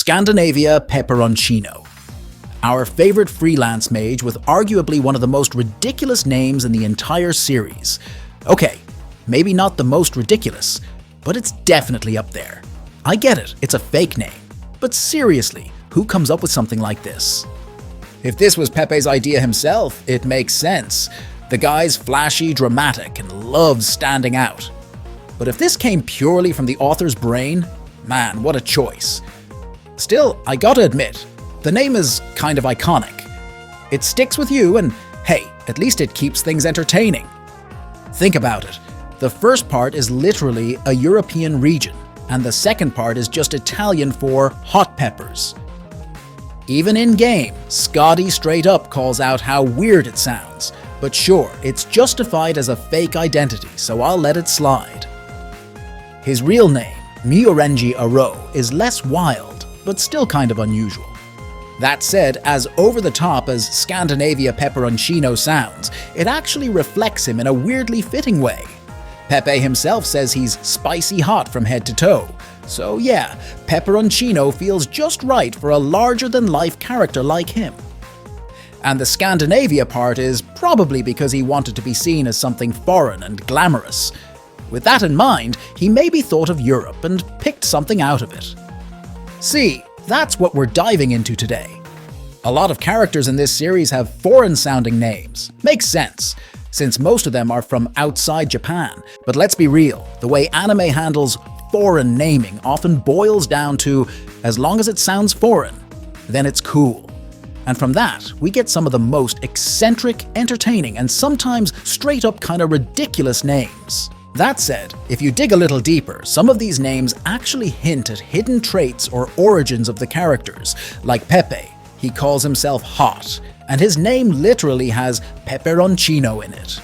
Scandinavia Peperoncino. Our favorite freelance mage with arguably one of the most ridiculous names in the entire series. Okay, maybe not the most ridiculous, but it's definitely up there. I get it, it's a fake name. But seriously, who comes up with something like this? If this was Pepe's idea himself, it makes sense. The guy's flashy, dramatic, and loves standing out. But if this came purely from the author's brain, man, what a choice. Still, I gotta admit, the name is kind of iconic. It sticks with you and, hey, at least it keeps things entertaining. Think about it. The first part is literally a European region, and the second part is just Italian for hot peppers. Even in-game, Scotty straight up calls out how weird it sounds. But sure, it's justified as a fake identity, so I'll let it slide. His real name, Miorenji Aro, is less wild, but still kind of unusual. That said, as over-the-top as Scandinavia Peperoncino sounds, it actually reflects him in a weirdly fitting way. Pepe himself says he's spicy hot from head to toe. So yeah, Peperoncino feels just right for a larger-than-life character like him. And the Scandinavia part is probably because he wanted to be seen as something foreign and glamorous. With that in mind, he maybe thought of Europe and picked something out of it. See, that's what we're diving into today. A lot of characters in this series have foreign-sounding names. Makes sense, since most of them are from outside Japan. But let's be real, the way anime handles foreign naming often boils down to, as long as it sounds foreign, then it's cool. And from that, we get some of the most eccentric, entertaining, and sometimes straight-up kind of ridiculous names. That said, if you dig a little deeper, some of these names actually hint at hidden traits or origins of the characters. Like Pepe, he calls himself hot, and his name literally has Peperoncino in it.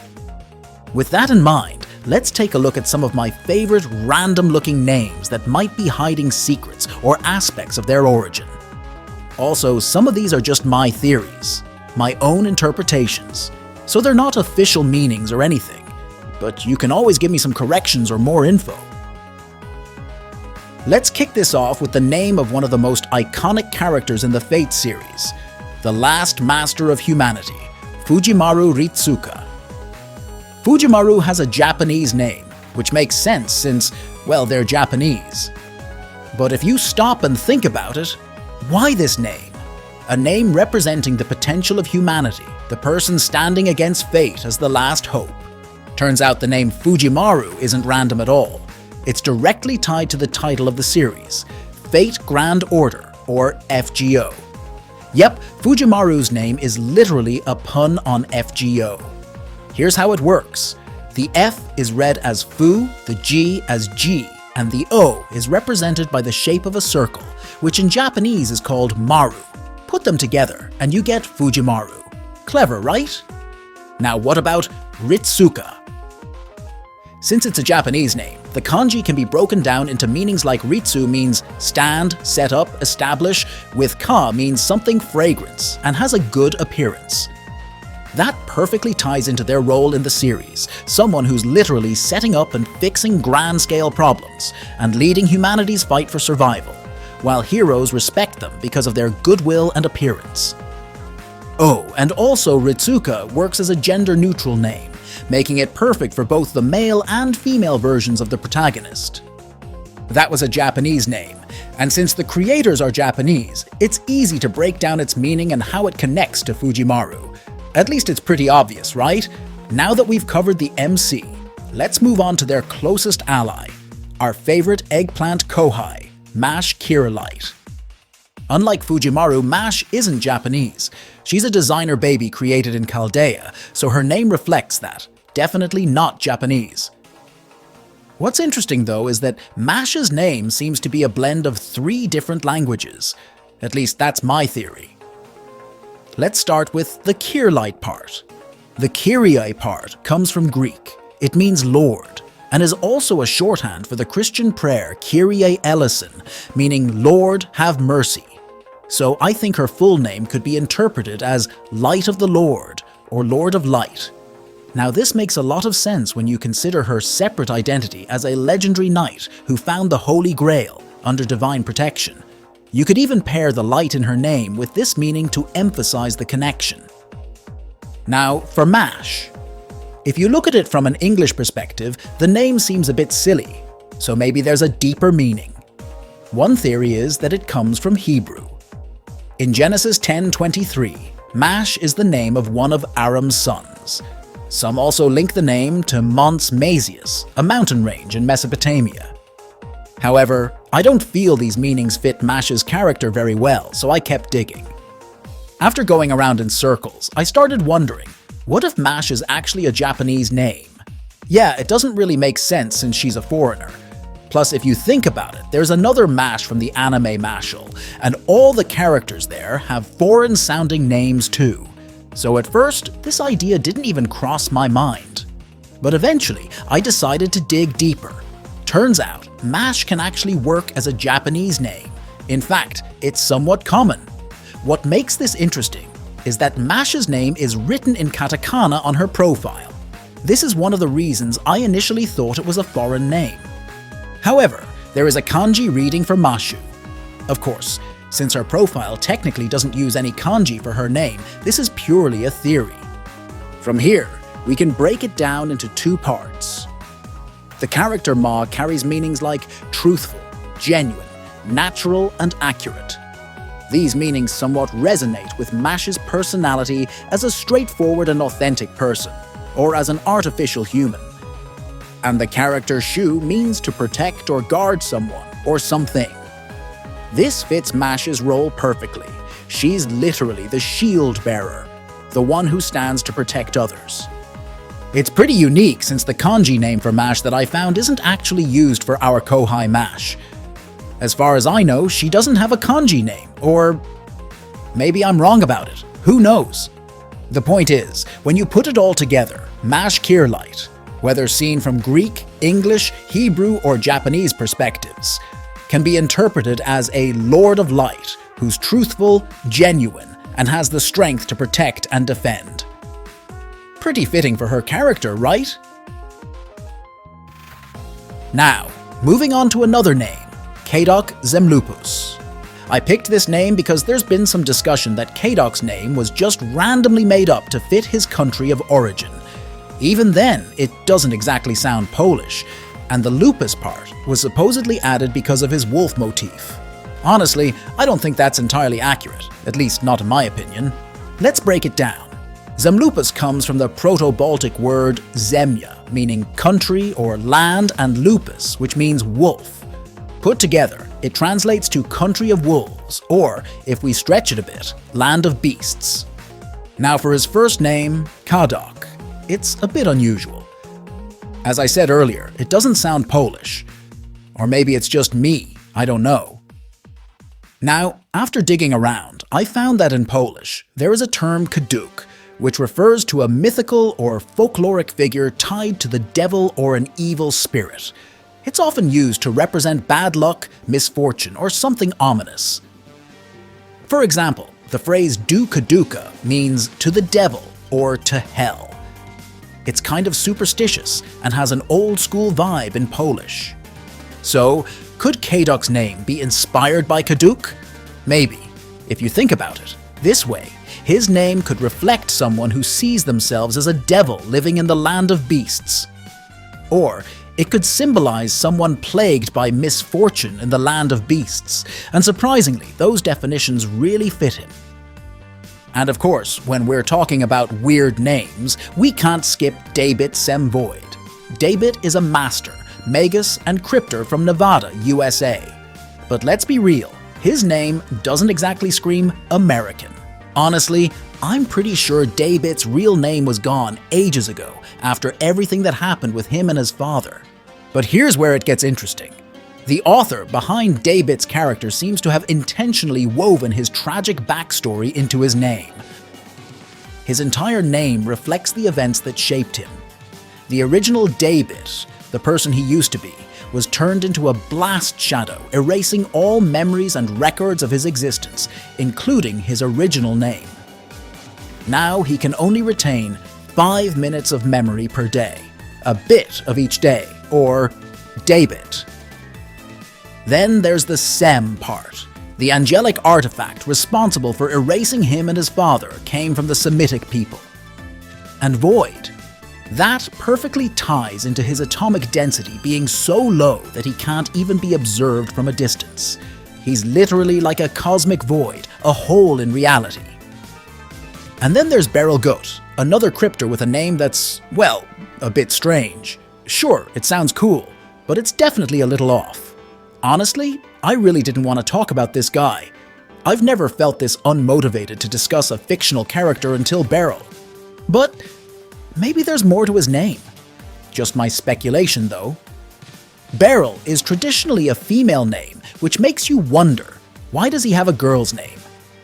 With that in mind, let's take a look at some of my favorite random-looking names that might be hiding secrets or aspects of their origin. Also, some of these are just my theories, my own interpretations, so they're not official meanings or anything, but you can always give me some corrections or more info. Let's kick this off with the name of one of the most iconic characters in the Fate series, the last master of humanity, Fujimaru Ritsuka. Fujimaru has a Japanese name, which makes sense since, well, they're Japanese. But if you stop and think about it, why this name? A name representing the potential of humanity, the person standing against fate as the last hope. Turns out the name Fujimaru isn't random at all. It's directly tied to the title of the series, Fate Grand Order, or FGO. Yep, Fujimaru's name is literally a pun on FGO. Here's how it works. The F is read as Fu, the G as G, and the O is represented by the shape of a circle, which in Japanese is called Maru. Put them together, and you get Fujimaru. Clever, right? Now what about Ritsuka? Since it's a Japanese name, the kanji can be broken down into meanings like Ritsu means stand, set up, establish, with ka means something fragrance, and has a good appearance. That perfectly ties into their role in the series, someone who's literally setting up and fixing grand-scale problems, and leading humanity's fight for survival, while heroes respect them because of their goodwill and appearance. Oh, and also Ritsuka works as a gender-neutral name, making it perfect for both the male and female versions of the protagonist. That was a Japanese name, and since the creators are Japanese, it's easy to break down its meaning and how it connects to Fujimaru. At least it's pretty obvious, right? Now that we've covered the MC, let's move on to their closest ally, our favorite Eggplant Kohai, Mash Kirillite. Unlike Fujimaru, Mash isn't Japanese. She's a designer baby created in Chaldea, so her name reflects that. Definitely not Japanese. What's interesting though is that Mash's name seems to be a blend of 3 different languages. At least that's my theory. Let's start with the Kirillite part. The Kyrie part comes from Greek. It means Lord, and is also a shorthand for the Christian prayer Kyrie eleison, meaning Lord have mercy. So I think her full name could be interpreted as Light of the Lord or Lord of Light. Now this makes a lot of sense when you consider her separate identity as a legendary knight who found the Holy Grail under divine protection. You could even pair the light in her name with this meaning to emphasize the connection. Now, for Mash. If you look at it from an English perspective, the name seems a bit silly, so maybe there's a deeper meaning. One theory is that it comes from Hebrew. In Genesis 10:23, Mash is the name of one of Aram's sons. Some also link the name to Mons Masius, a mountain range in Mesopotamia. However, I don't feel these meanings fit Mash's character very well, so I kept digging. After going around in circles, I started wondering, what if Mash is actually a Japanese name? Yeah, it doesn't really make sense since she's a foreigner. Plus, if you think about it, there's another Mash from the anime Mashal, and all the characters there have foreign-sounding names too. So at first, this idea didn't even cross my mind. But eventually, I decided to dig deeper. Turns out, Mash can actually work as a Japanese name. In fact, it's somewhat common. What makes this interesting is that Mash's name is written in katakana on her profile. This is one of the reasons I initially thought it was a foreign name. However, there is a kanji reading for Mashu. Of course, since her profile technically doesn't use any kanji for her name, this is purely a theory. From here, we can break it down into two parts. The character Ma carries meanings like truthful, genuine, natural, and accurate. These meanings somewhat resonate with Mash's personality as a straightforward and authentic person, or as an artificial human. And the character Shu means to protect or guard someone or something. This fits Mash's role perfectly. She's literally the shield bearer, the one who stands to protect others. It's pretty unique since the kanji name for Mash that I found isn't actually used for our Kohai Mash. As far as I know, she doesn't have a kanji name, or maybe I'm wrong about it. Who knows? The point is, when you put it all together, Mash Kirlight, whether seen from Greek, English, Hebrew, or Japanese perspectives, can be interpreted as a Lord of Light who's truthful, genuine, and has the strength to protect and defend. Pretty fitting for her character, right? Now, moving on to another name, Kadok Zemlupus. I picked this name because there's been some discussion that Kadok's name was just randomly made up to fit his country of origin. Even then, it doesn't exactly sound Polish, and the lupus part was supposedly added because of his wolf motif. Honestly, I don't think that's entirely accurate, at least not in my opinion. Let's break it down. Zemlupus comes from the Proto-Baltic word zemlya, meaning country or land, and lupus, which means wolf. Put together, it translates to country of wolves, or, if we stretch it a bit, land of beasts. Now for his first name, Kadok. It's a bit unusual. As I said earlier, it doesn't sound Polish. Or maybe it's just me, I don't know. Now, after digging around, I found that in Polish, there is a term kaduk, which refers to a mythical or folkloric figure tied to the devil or an evil spirit. It's often used to represent bad luck, misfortune, or something ominous. For example, the phrase do kaduka means to the devil or to hell. It's kind of superstitious and has an old-school vibe in Polish. So, could Kadok's name be inspired by Kaduk? Maybe, if you think about it. This way, his name could reflect someone who sees themselves as a devil living in the land of beasts. Or, it could symbolize someone plagued by misfortune in the land of beasts, and surprisingly, those definitions really fit him. And of course, when we're talking about weird names, we can't skip Daybit Semvoid. Daybit is a master, magus, and crypter from Nevada, USA. But let's be real, his name doesn't exactly scream American. Honestly, I'm pretty sure Daybit's real name was gone ages ago after everything that happened with him and his father. But here's where it gets interesting. The author behind Daybit's character seems to have intentionally woven his tragic backstory into his name. His entire name reflects the events that shaped him. The original Daybit, the person he used to be, was turned into a blast shadow, erasing all memories and records of his existence, including his original name. Now he can only retain 5 minutes of memory per day, a bit of each day, or Daybit. Then there's the Sem part, The angelic artifact responsible for erasing him and his father came from the Semitic people. And Void. That perfectly ties into his atomic density being so low that he can't even be observed from a distance. He's literally like a cosmic void, a hole in reality. And then there's Beryl Gut, another crypter with a name that's, well, a bit strange. Sure, it sounds cool, but it's definitely a little off. Honestly, I really didn't want to talk about this guy. I've never felt this unmotivated to discuss a fictional character until Beryl. But maybe there's more to his name. Just my speculation, though. Beryl is traditionally a female name, which makes you wonder, why does he have a girl's name?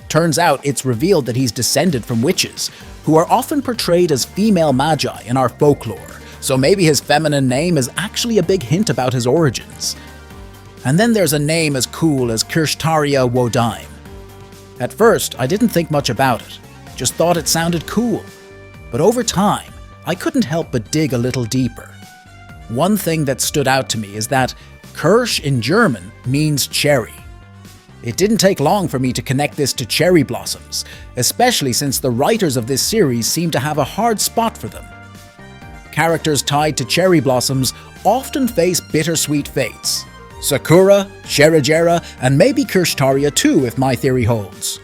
Turns out it's revealed that he's descended from witches, who are often portrayed as female magi in our folklore, so maybe his feminine name is actually a big hint about his origins. And then there's a name as cool as Kirshtaria Wodaim. At first, I didn't think much about it, just thought it sounded cool. But over time, I couldn't help but dig a little deeper. One thing that stood out to me is that Kirsch in German means cherry. It didn't take long for me to connect this to cherry blossoms, especially since the writers of this series seem to have a hard spot for them. Characters tied to cherry blossoms often face bittersweet fates. Sakura, Sherajera, and maybe Kirshtaria too if my theory holds.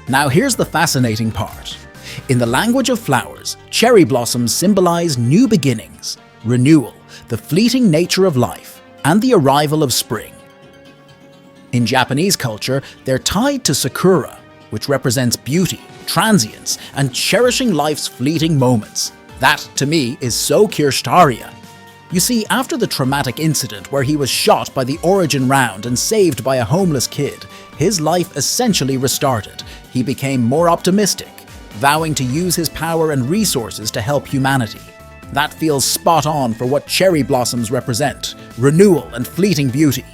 Now here's the fascinating part. In the language of flowers, cherry blossoms symbolize new beginnings, renewal, the fleeting nature of life, and the arrival of spring. In Japanese culture, they're tied to Sakura, which represents beauty, transience, and cherishing life's fleeting moments. That, to me, is so Kirshtaria. You see, after the traumatic incident where he was shot by the Origin Round and saved by a homeless kid, his life essentially restarted. He became more optimistic, vowing to use his power and resources to help humanity. That feels spot on for what cherry blossoms represent, renewal and fleeting beauty.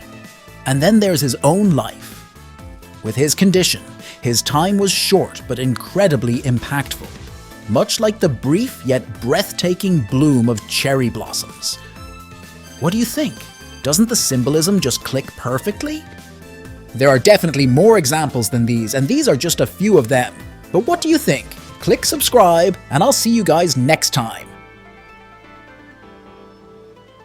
And then there's his own life. With his condition, his time was short but incredibly impactful, much like the brief yet breathtaking bloom of cherry blossoms. What do you think? Doesn't the symbolism just click perfectly? There are definitely more examples than these, and these are just a few of them. But what do you think? Click subscribe, and I'll see you guys next time.